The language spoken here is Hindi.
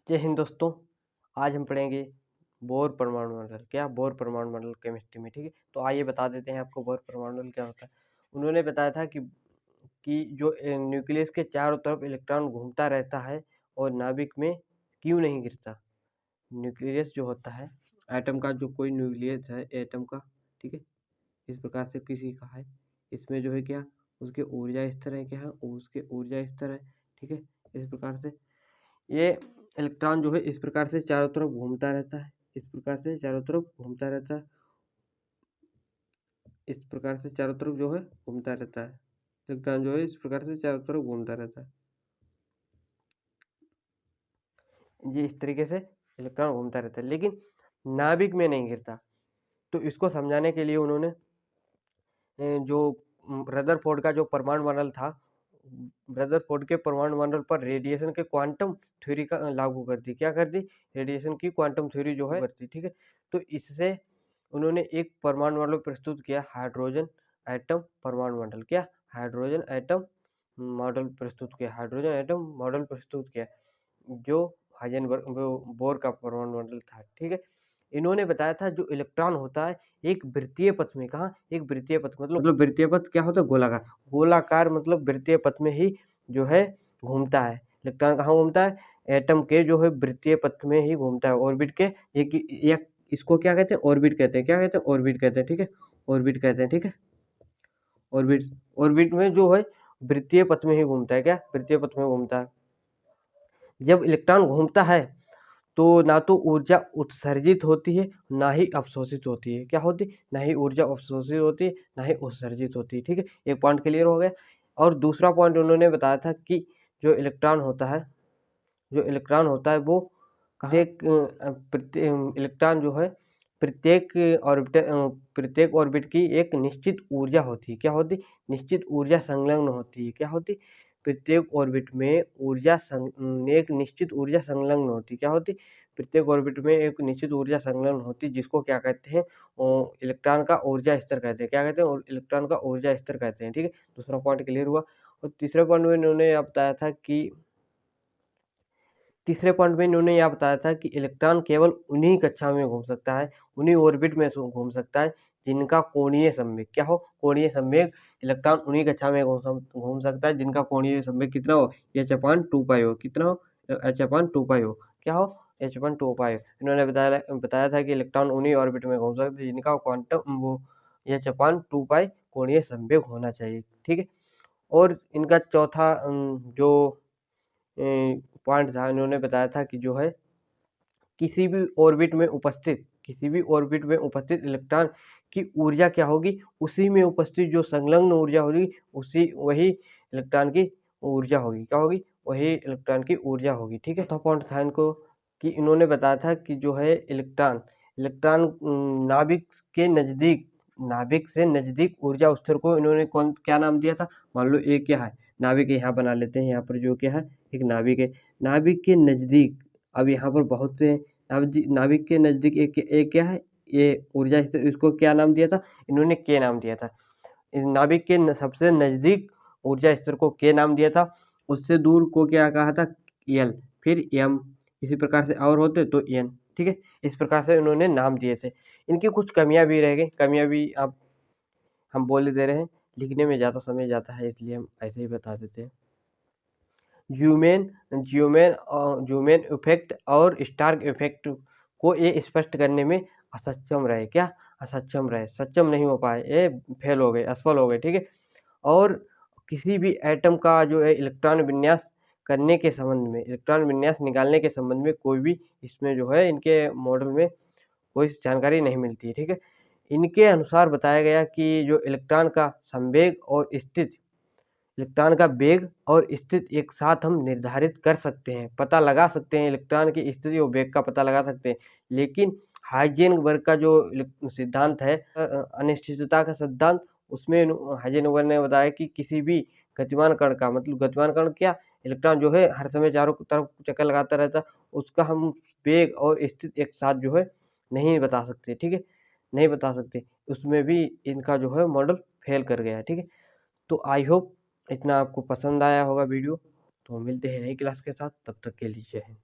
जय हिंद दोस्तों। आज हम पढ़ेंगे बोर परमाणु मंडल। क्या बोर परमाणु मंडल केमिस्ट्री में, ठीक है। तो आइए बता देते हैं आपको बोर परमाणु मंडल क्या होता है। उन्होंने बताया था कि जो न्यूक्लियस के चारों तरफ इलेक्ट्रॉन घूमता रहता है और नाभिक में क्यों नहीं गिरता। न्यूक्लियस जो होता है एटम का, जो कोई न्यूक्लियस है एटम का, ठीक है, इस प्रकार से किसी का है, इसमें जो है क्या उसके ऊर्जा स्तर है, क्या है उसके ऊर्जा स्तर है, ठीक है। इस प्रकार से ये इलेक्ट्रॉन जो है इस प्रकार से चारों तरफ घूमता रहता है, इस प्रकार से चारों तरफ घूमता रहता है, इस प्रकार से चारों तरफ जो है घूमता रहता है। इलेक्ट्रॉन जो है इस प्रकार से चारों तरफ घूमता रहता है, ये इस तरीके से इलेक्ट्रॉन घूमता रहता है, लेकिन नाभिक में नहीं गिरता। तो इसको समझाने के लिए उन्होंने जो रदरफोर्ड का जो परमाणु मंडल था, रदरफोर्ड के परमाणु मंडल पर रेडिएशन के क्वांटम थ्योरी का लागू कर दी। क्या कर दी? रेडिएशन की क्वांटम थ्योरी जो है कर दी, ठीक है। तो इससे उन्होंने एक परमाणु मंडल प्रस्तुत किया, हाइड्रोजन एटम परमाणु मंडल। क्या? हाइड्रोजन एटम मॉडल प्रस्तुत किया, हाइड्रोजन एटम मॉडल प्रस्तुत किया, जो हाइजेनबर्ग बोर का परमाणु मंडल था, ठीक है। इन्होंने बताया था जो इलेक्ट्रॉन होता है एक वृत्तीय पथ में, कहाँ? एक वृत्तीय पथ, मतलब वृत्तीय पथ क्या होता है? गोलाकार। गोलाकार मतलब वृत्तीय पथ में ही जो है घूमता है। इलेक्ट्रॉन कहाँ घूमता है? एटम के जो है वृत्तीय पथ में ही घूमता है, ऑर्बिट के एक इसको क्या कहते हैं? ऑर्बिट कहते हैं। क्या कहते हैं? ऑर्बिट कहते हैं, ठीक है। ऑर्बिट कहते हैं, ठीक है। ऑर्बिट, ऑर्बिट में जो है वृत्तीय पथ में ही घूमता है। क्या? वृत्तीय पथ में घूमता है। जब इलेक्ट्रॉन घूमता है तो ना तो ऊर्जा उत्सर्जित होती है, ना ही अवशोषित होती है। क्या होती? ना ही ऊर्जा अवशोषित होती है, ना ही उत्सर्जित होती है, ठीक है। एक पॉइंट क्लियर हो गया। और दूसरा पॉइंट उन्होंने बताया था कि जो इलेक्ट्रॉन होता है, जो इलेक्ट्रॉन होता है वो इलेक्ट्रॉन जो है प्रत्येक ऑर्बिट की एक निश्चित ऊर्जा होती है। क्या होती? निश्चित ऊर्जा संलग्न होती है। क्या होती? प्रत्येक ऑर्बिट में एक निश्चित ऊर्जा संलग्न होती। क्या होती? प्रत्येक ऑर्बिट में एक निश्चित ऊर्जा संलग्न होती, जिसको क्या कहते हैं? इलेक्ट्रॉन का ऊर्जा स्तर कहते हैं। क्या कहते हैं? इलेक्ट्रॉन का ऊर्जा स्तर कहते हैं, ठीक है। दूसरा पॉइंट क्लियर हुआ। और तीसरे पॉइंट में इन्होंने बताया था कि तीसरे पॉइंट में इन्होंने यह बताया था कि इलेक्ट्रॉन केवल उन्हीं कक्षा में घूम सकता है, उन्हीं ऑर्बिट में घूम सकता है जिनका कोणीय संवेग, क्या हो? कोणीय संवेग। इलेक्ट्रॉन उन्हीं कक्षा में घूम सकता है जिनका कोणीय संवेग कितना हो? h/2π हो। कितना हो? h/2π हो। क्या हो? h/2π। इन्होंने बताया था कि इलेक्ट्रॉन उन्हीं ऑर्बिट में घूम सकते हैं जिनका क्वांटम वो h/2π कोणीय संवेग होना चाहिए, ठीक है। और इनका चौथा जो पॉइंट था, इन्होंने बताया था कि जो है किसी भी ऑर्बिट में उपस्थित इलेक्ट्रॉन की ऊर्जा क्या होगी? उसी में उपस्थित जो संलग्न ऊर्जा होगी वही इलेक्ट्रॉन की ऊर्जा होगी। क्या होगी? वही इलेक्ट्रॉन की ऊर्जा होगी, ठीक है। चौथा पॉइंट था इनको कि इन्होंने बताया था कि जो है इलेक्ट्रॉन नाभिक से नजदीक ऊर्जा स्तर को इन्होंने क्या नाम दिया था? मान लो एक क्या है? नाभिक है, यहाँ बना लेते हैं। यहाँ पर जो क्या है? एक नाभिक है। नाभिक के नजदीक, अब यहाँ पर बहुत से नाभिक के नजदीक एक क्या है? ये ऊर्जा स्तर, इसको क्या नाम दिया था? इन्होंने के नाम दिया था। इस नाभिक के सबसे नजदीक ऊर्जा स्तर को के नाम दिया था। उससे दूर को क्या कहा था? एल, फिर एम, इसी प्रकार से और होते तो एन, ठीक है। इस प्रकार से उन्होंने नाम दिए थे। इनकी कुछ कमियां भी रह गई, कमियां भी आप हम बोल दे रहे हैं, लिखने में ज़्यादा समय जाता है इसलिए हम ऐसे ही बता देते हैं। ह्यूमेन इफेक्ट और स्टार्क इफेक्ट को ये स्पष्ट करने में असक्षम रहे। क्या? असक्षम रहे, सक्षम नहीं हो पाए, ये फेल हो गए, असफल हो गए, ठीक है। और किसी भी एटम का जो है इलेक्ट्रॉन विन्यास निकालने के संबंध में कोई भी इसमें जो है इनके मॉडल में कोई जानकारी नहीं मिलती है, ठीक है। इनके अनुसार बताया गया कि जो इलेक्ट्रॉन का वेग और स्थिति एक साथ हम निर्धारित कर सकते हैं, पता लगा सकते हैं, इलेक्ट्रॉन की स्थिति और वेग का पता लगा सकते हैं। लेकिन हाइजेनबर्ग का जो सिद्धांत है, अनिश्चितता का सिद्धांत, उसमें हाइजेनबर्ग ने बताया कि किसी भी गतिमान कण का, मतलब गतिमान कण क्या? इलेक्ट्रॉन जो है हर समय चारों तरफ चक्कर लगाता रहता, उसका हम वेग और स्थिति एक साथ जो है नहीं बता सकते, ठीक है, नहीं बता सकते। उसमें भी इनका जो है मॉडल फेल कर गया, ठीक है। तो आई होप इतना आपको पसंद आया होगा वीडियो। तो मिलते हैं नई क्लास के साथ, तब तक के लिए जय हिंद।